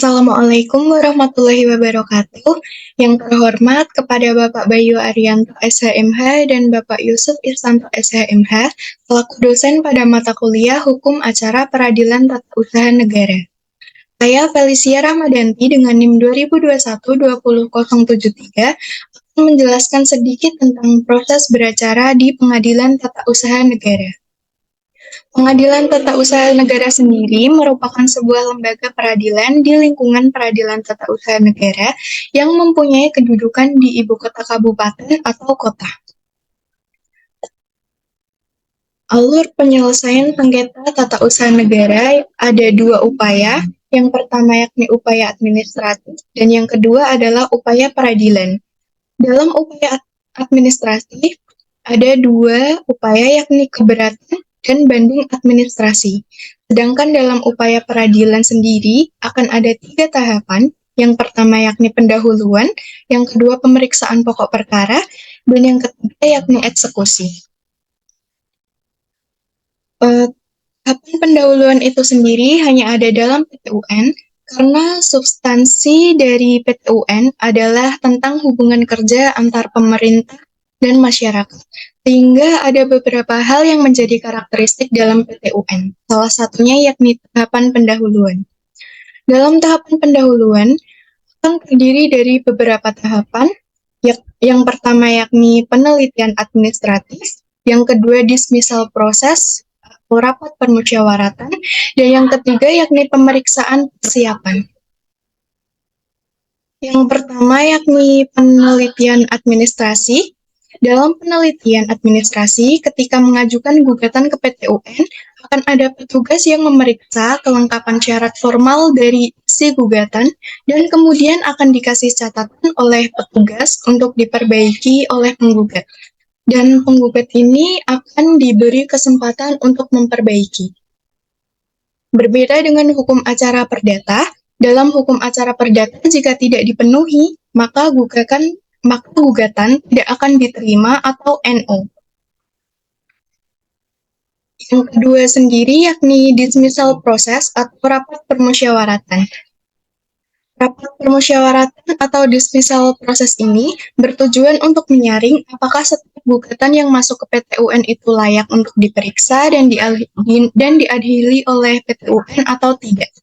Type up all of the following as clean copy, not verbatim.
Assalamualaikum warahmatullahi wabarakatuh. Yang terhormat kepada Bapak Bayu Arianto SHMH dan Bapak Yusuf Irsanto SHMH selaku dosen pada mata kuliah Hukum Acara Peradilan Tata Usaha Negara. Saya Felicia Ramadanti dengan NIM 2021-20073 akan menjelaskan sedikit tentang proses beracara di Pengadilan Tata Usaha Negara. Pengadilan Tata Usaha Negara sendiri merupakan sebuah lembaga peradilan di lingkungan Peradilan Tata Usaha Negara yang mempunyai kedudukan di ibu kota kabupaten atau kota. Alur penyelesaian sengketa tata usaha negara ada dua upaya. Yang pertama yakni upaya administratif dan yang kedua adalah upaya peradilan. Dalam upaya administratif ada dua upaya yakni keberatan dan banding administrasi. Sedangkan dalam upaya peradilan sendiri akan ada 3 tahapan. Yang pertama yakni pendahuluan, yang kedua pemeriksaan pokok perkara, dan yang ketiga yakni eksekusi. Tahapan pendahuluan itu sendiri hanya ada dalam PT-UN karena substansi dari PT-UN adalah tentang hubungan kerja antar pemerintah dan masyarakat. Sehingga ada beberapa hal yang menjadi karakteristik dalam PT-UN. Salah satunya yakni tahapan pendahuluan. Dalam tahapan pendahuluan akan terdiri dari beberapa tahapan. Yang pertama yakni penelitian administratif, yang kedua dismissal proses atau rapat permusyawaratan, dan yang ketiga yakni pemeriksaan persiapan. Yang pertama yakni penelitian administrasi. Dalam penelitian administrasi, ketika mengajukan gugatan ke PT-UN, akan ada petugas yang memeriksa kelengkapan syarat formal dari si gugatan, dan kemudian akan dikasih catatan oleh petugas untuk diperbaiki oleh penggugat. Dan penggugat ini akan diberi kesempatan untuk memperbaiki. Berbeda dengan hukum acara perdata, dalam hukum acara perdata jika tidak dipenuhi, maka gugatan tidak akan diterima atau NO. Yang kedua sendiri yakni dismissal proses atau rapat permusyawaratan. Rapat permusyawaratan atau dismissal proses ini bertujuan untuk menyaring apakah setiap gugatan yang masuk ke PT-UN itu layak untuk diperiksa dan diadili oleh PT-UN atau tidak.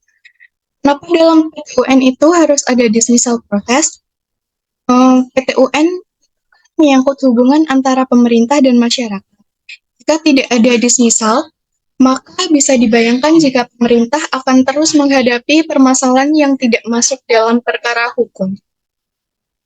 Kenapa dalam PT-UN itu harus ada dismissal proses? PT-UN menyangkut hubungan antara pemerintah dan masyarakat. Jika tidak ada dismissal, maka bisa dibayangkan jika pemerintah akan terus menghadapi permasalahan yang tidak masuk dalam perkara hukum.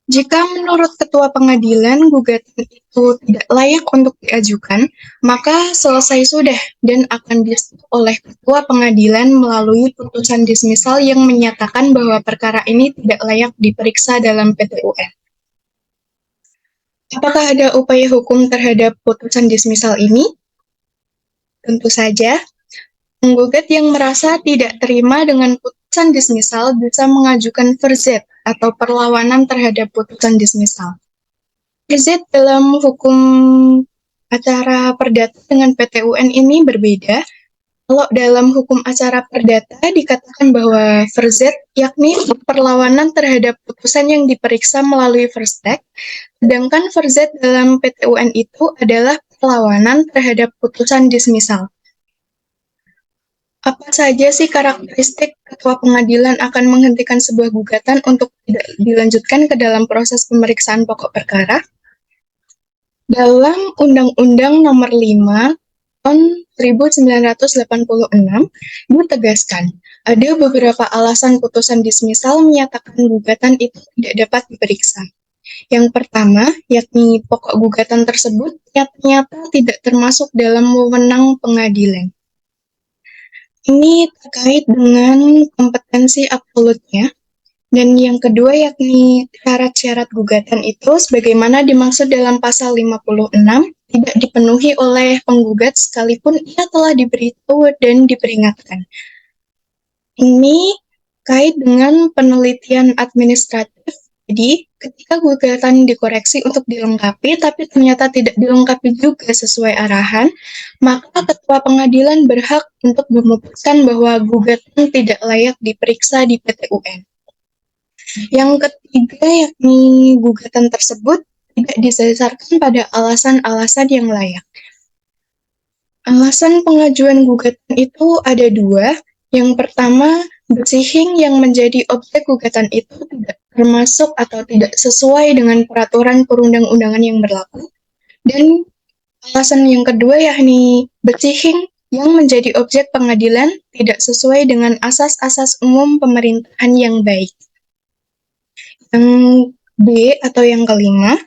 Jika menurut ketua pengadilan gugatan itu tidak layak untuk diajukan, maka selesai sudah dan akan disetujui oleh ketua pengadilan melalui putusan dismissal yang menyatakan bahwa perkara ini tidak layak diperiksa dalam PT-UN. Apakah ada upaya hukum terhadap putusan dismissal ini? Tentu saja, penggugat yang merasa tidak terima dengan putusan dismissal bisa mengajukan verzet atau perlawanan terhadap putusan dismissal. Verzet dalam hukum acara perdata dengan PT-UN ini berbeda. Kalau dalam hukum acara perdata dikatakan bahwa verzet yakni perlawanan terhadap putusan yang diperiksa melalui verstek, sedangkan verzet dalam PT-UN itu adalah perlawanan terhadap putusan dismissal. Apa saja sih karakteristik ketua pengadilan akan menghentikan sebuah gugatan untuk tidak dilanjutkan ke dalam proses pemeriksaan pokok perkara? Dalam Undang-Undang Nomor 5 tahun 1986 ditegaskan ada beberapa alasan putusan dismissal menyatakan gugatan itu tidak dapat diperiksa. Yang pertama, yakni pokok gugatan tersebut nyata-nyata tidak termasuk dalam wewenang pengadilan. Ini terkait dengan kompetensi absolutnya. Dan yang kedua yakni syarat-syarat gugatan itu sebagaimana dimaksud dalam pasal 56 tidak dipenuhi oleh penggugat sekalipun ia telah diberitahu dan diperingatkan. Ini kait dengan penelitian administratif Jadi, ketika gugatan dikoreksi untuk dilengkapi, tapi ternyata tidak dilengkapi juga sesuai arahan, maka ketua pengadilan berhak untuk memutuskan bahwa gugatan tidak layak diperiksa di PT UN. Yang ketiga, yakni gugatan tersebut tidak didasarkan pada alasan-alasan yang layak. Alasan pengajuan gugatan itu ada dua. Yang pertama, bersihing yang menjadi objek gugatan itu tidak termasuk atau tidak sesuai dengan peraturan perundang-undangan yang berlaku. Dan alasan yang kedua yakni bersihing yang menjadi objek pengadilan tidak sesuai dengan asas-asas umum pemerintahan yang baik. Yang B atau yang kelima,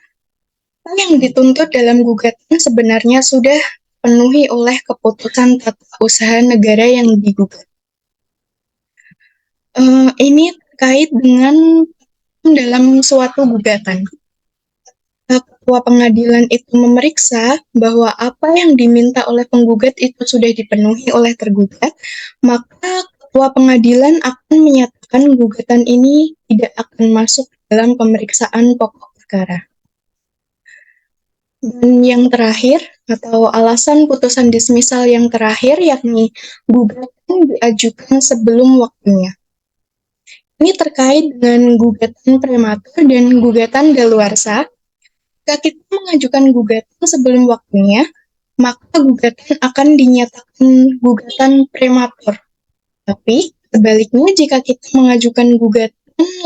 hal yang dituntut dalam gugatan sebenarnya sudah penuhi oleh keputusan tata usaha negara yang digugat. Ini terkait dengan dalam suatu gugatan. Ketua pengadilan itu memeriksa bahwa apa yang diminta oleh penggugat itu sudah dipenuhi oleh tergugat, maka ketua pengadilan akan menyatakan gugatan ini tidak akan masuk dalam pemeriksaan pokok perkara. Dan yang terakhir, atau alasan putusan dismisal yang terakhir, yakni gugatan diajukan sebelum waktunya. Ini terkait dengan gugatan prematur dan gugatan daluarsa. Jika kita mengajukan gugatan sebelum waktunya, maka gugatan akan dinyatakan gugatan prematur. Tapi, sebaliknya jika kita mengajukan gugatan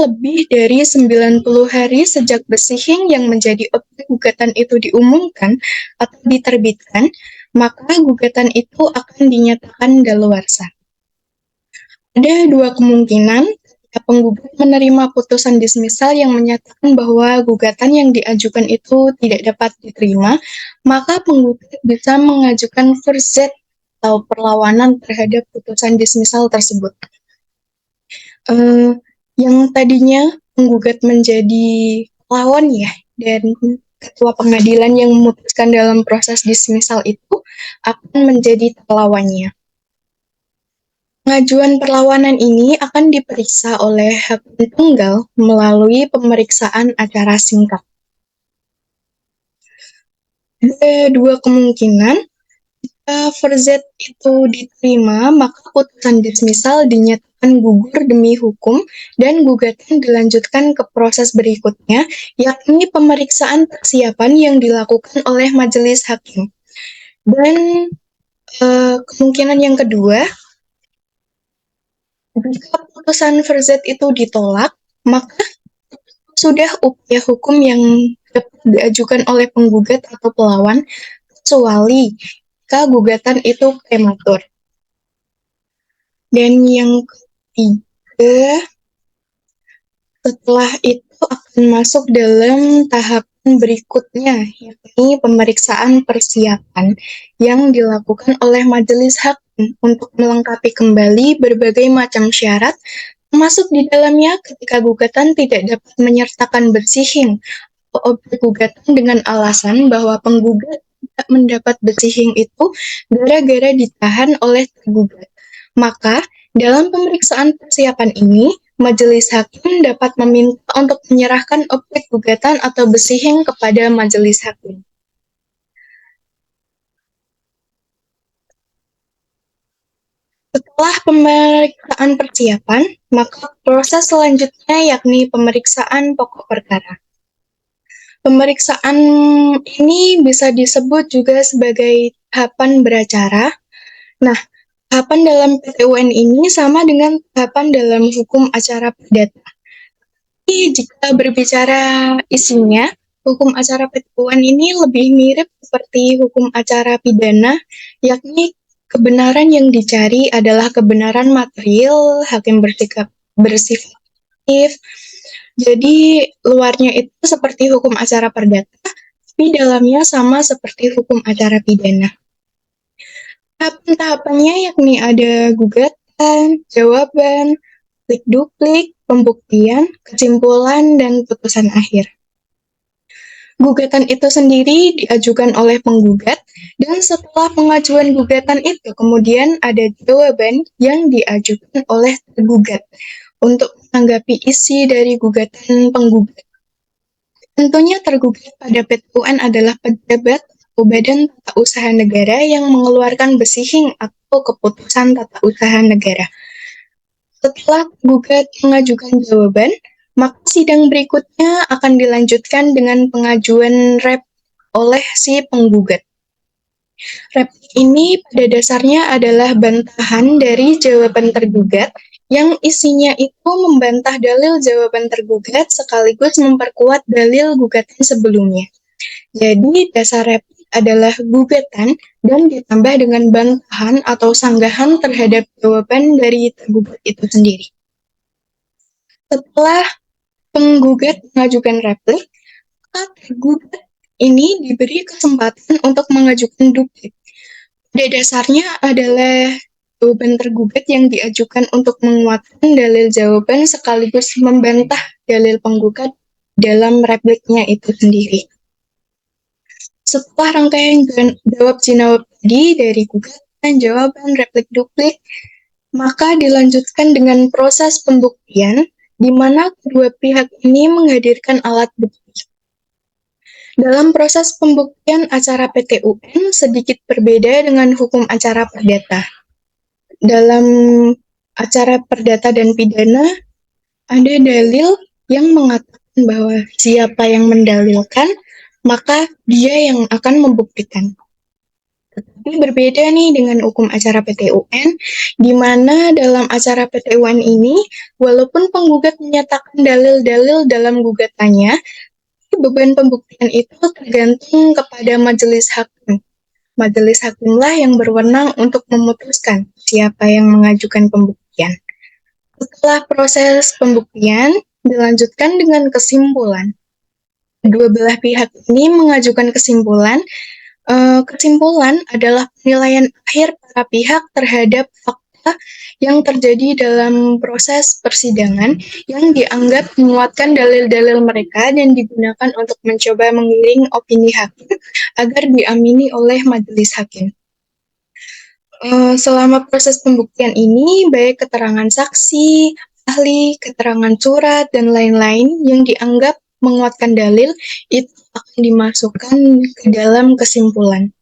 lebih dari 90 hari sejak bersihing yang menjadi objek gugatan itu diumumkan atau diterbitkan, maka gugatan itu akan dinyatakan daluarsa. Ada dua kemungkinan ketika penggugat menerima putusan dismisal yang menyatakan bahwa gugatan yang diajukan itu tidak dapat diterima, maka penggugat bisa mengajukan verzet atau perlawanan terhadap putusan dismisal tersebut. Yang tadinya penggugat menjadi lawan ya, dan ketua pengadilan yang memutuskan dalam proses dismisal itu akan menjadi terlawannya. Pengajuan perlawanan ini akan diperiksa oleh hakim tunggal melalui pemeriksaan acara singkat. Ada dua kemungkinan. Jika verzet itu diterima, maka putusan dismisal dinyatakan gugur demi hukum dan gugatan dilanjutkan ke proses berikutnya, yakni pemeriksaan persiapan yang dilakukan oleh majelis hakim. Dan kemungkinan yang kedua, jika putusan verzet itu ditolak, maka sudah upaya hukum yang dapat diajukan oleh penggugat atau pelawan, kecuali jika gugatan itu prematur. Dan yang ketiga, setelah itu akan masuk dalam tahapan berikutnya, yakni pemeriksaan persiapan yang dilakukan oleh majelis hakim untuk melengkapi kembali berbagai macam syarat, termasuk di dalamnya ketika gugatan tidak dapat menyertakan bersihing atau objek gugatan dengan alasan bahwa penggugat tidak mendapat bersihing itu gara-gara ditahan oleh tergugat. Maka, dalam pemeriksaan persiapan ini, majelis hakim dapat meminta untuk menyerahkan objek gugatan atau bersihing kepada majelis hakim. Setelah pemeriksaan persiapan, maka proses selanjutnya yakni pemeriksaan pokok perkara. Pemeriksaan ini bisa disebut juga sebagai tahapan beracara. Nah, tahapan dalam PT UN ini sama dengan tahapan dalam hukum acara perdata. Tapi jika berbicara isinya, hukum acara PT UN ini lebih mirip seperti hukum acara pidana, yakni kebenaran yang dicari adalah kebenaran material, hakim bersifat aktif. Jadi luarnya itu seperti hukum acara perdata, tapi dalamnya sama seperti hukum acara pidana. Tahapan-tahapannya yakni ada gugatan, jawaban, duplik, pembuktian, kesimpulan, dan putusan akhir. Gugatan itu sendiri diajukan oleh penggugat, dan setelah pengajuan gugatan itu kemudian ada jawaban yang diajukan oleh tergugat. untuk menanggapi isi dari gugatan penggugat. Tentunya tergugat pada PT UN adalah pejabat atau badan tata usaha negara yang mengeluarkan besihing atau keputusan tata usaha negara. Setelah penggugat mengajukan jawaban, maka sidang berikutnya akan dilanjutkan dengan pengajuan rep oleh si penggugat. Replik ini pada dasarnya adalah bantahan dari jawaban tergugat yang isinya itu membantah dalil jawaban tergugat sekaligus memperkuat dalil gugatan sebelumnya. Jadi dasar replik adalah gugatan dan ditambah dengan bantahan atau sanggahan terhadap jawaban dari tergugat itu sendiri. Setelah penggugat mengajukan replik, maka tergugat ini diberi kesempatan untuk mengajukan duplik. Pada dasarnya adalah jawaban tergugat yang diajukan untuk menguatkan dalil jawaban sekaligus membantah dalil penggugat dalam repliknya itu sendiri. Setelah rangkaian jawab-jinawab tadi dari gugatan, jawaban, replik, duplik, maka dilanjutkan dengan proses pembuktian di mana kedua pihak ini menghadirkan alat bukti. Dalam proses pembuktian acara PT UN sedikit berbeda dengan hukum acara perdata. Dalam acara perdata dan pidana, ada dalil yang mengatakan bahwa siapa yang mendalilkan, maka dia yang akan membuktikan. Tetapi berbeda nih dengan hukum acara PT UN, di mana dalam acara PT UN ini, walaupun penggugat menyatakan dalil-dalil dalam gugatannya, beban pembuktian itu tergantung kepada majelis hakim. Majelis hakimlah yang berwenang untuk memutuskan siapa yang mengajukan pembuktian. Setelah proses pembuktian, dilanjutkan dengan kesimpulan. Kedua belah pihak ini mengajukan kesimpulan. Kesimpulan adalah penilaian akhir para pihak terhadap fakta yang terjadi dalam proses persidangan yang dianggap menguatkan dalil-dalil mereka dan digunakan untuk mencoba menggiring opini hakim agar diamini oleh majelis hakim. Selama proses pembuktian ini, baik keterangan saksi, ahli, keterangan surat, dan lain-lain yang dianggap menguatkan dalil, itu akan dimasukkan ke dalam kesimpulan.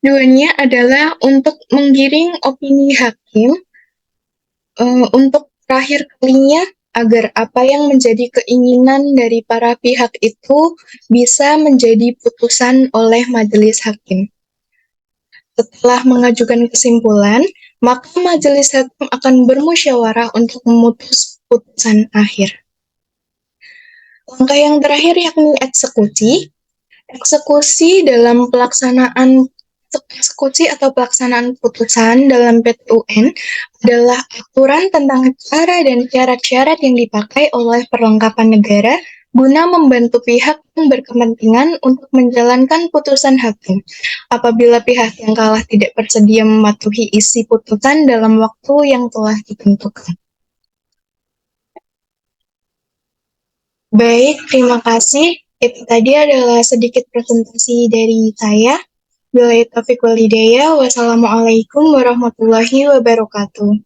Tujuannya adalah untuk menggiring opini hakim untuk terakhir kalinya agar apa yang menjadi keinginan dari para pihak itu bisa menjadi putusan oleh majelis hakim. Setelah mengajukan kesimpulan, maka majelis hakim akan bermusyawarah untuk memutus putusan akhir. Langkah yang terakhir yakni eksekusi. Eksekusi dalam pelaksanaan eksekusi atau pelaksanaan putusan dalam PT UN adalah aturan tentang cara dan syarat-syarat yang dipakai oleh perlengkapan negara guna membantu pihak yang berkepentingan untuk menjalankan putusan hakim apabila pihak yang kalah tidak bersedia mematuhi isi putusan dalam waktu yang telah ditentukan. Baik, terima kasih. Itu tadi adalah sedikit presentasi dari saya. Billahi taufiq wal hidayah. Wassalamualaikum warahmatullahi wabarakatuh.